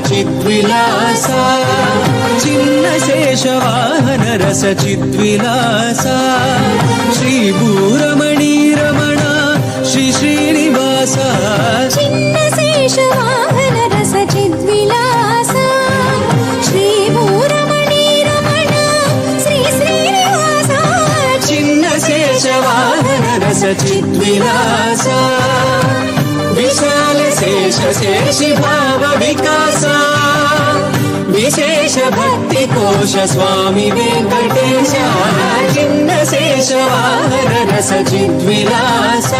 चिद्विलास चिन्नशेषवाहन रस चिद्विलास श्रीभूरमणि रमण श्री श्रीनिवास चिन्नशेषवाहन रस चिद्विलास श्रीभूरमणि रमण श्री श्रीनिवास चिन्नशेषवाहन रस चिद्विलास विशाल शेष शेषि भाव विकास विशेष भक्ति कोश स्वामी वेंकटेश चिन्नशेष वाहन रस चिद्विलास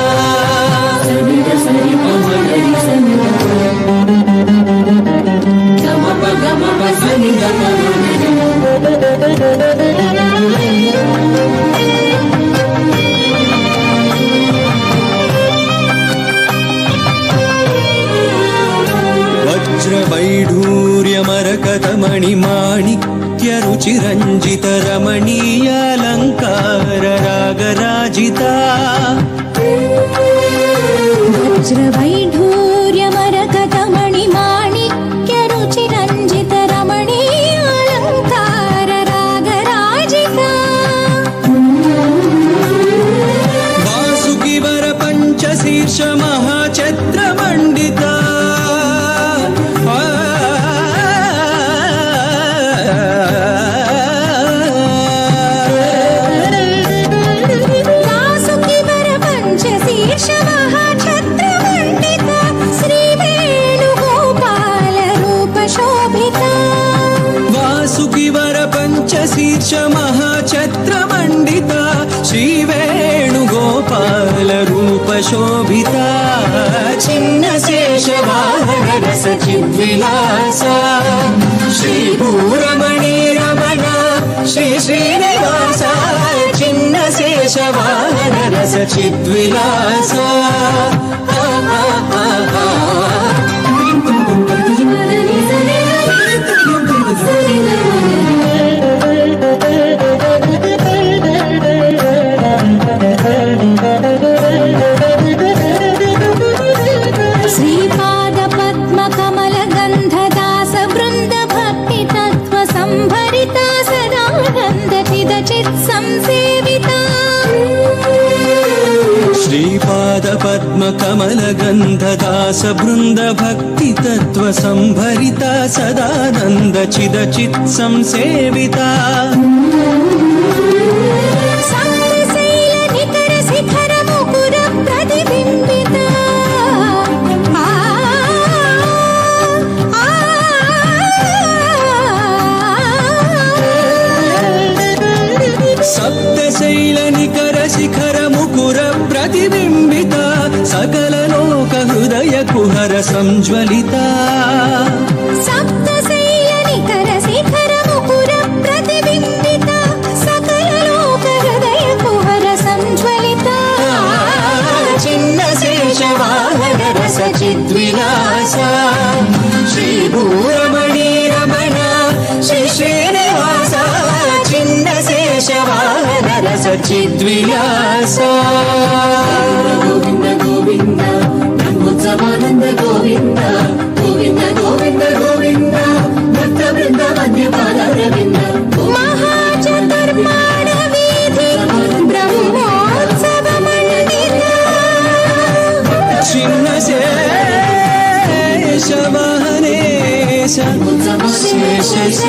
वैढूर्यमरकतमणि माणिक्य रुचिरञ्जित रमणीयालङ्कार रागराजिता वज्रवैढूर्यमरकतमणि माणिक्य रुचिरञ्जित रमणीयालङ्कार रागराजिता वासुकिवर पञ्चशीर्ष महाचत्रमण्डिता शीर्ष महाछत्रमण्डिता श्रीवेणुगोपाल रूप शोभिता चिन्नशेषवाहन रस चिद्विलास श्रीभूरमणि रमण श्री श्रीनिवास चिन्नशेषवाहन रस चिद्विलास श्रीपाद पद्म कमल गंधदास वृंद भक्ति तत्व संभरिता सदानंद चिद चित संसेविता श्रीपाद पद्म कमल गंधदास वृंद भक्ति तत्व संभरिता सदानंद चिद चित संसेविता सप्तशैल निकर शिखर मुकुर प्रतिबिंबिता सकल लोक हृदय कुहर संज्वलिता सप्तशैल निकर शिखर मुकुर प्रतिबिंबिता सकल लोक हृदय कुहर संज्वलिता चिन्नशेषवाहन रस चिद्विलास श्रीभूरमणि रमण श्री श्रीनिवास चिन्नशेषवाहन रस चिद्विलास गोविंद गोविंद ब्रह्मोत्सवानंद गोविंद गोविंद गोविंद गोविंद भक्त वृंद मध्यपादारविंद महाचतुर्माण वीधि ब्रह्मोत्सव मंडित चिन्नशेषवाहनेश शेष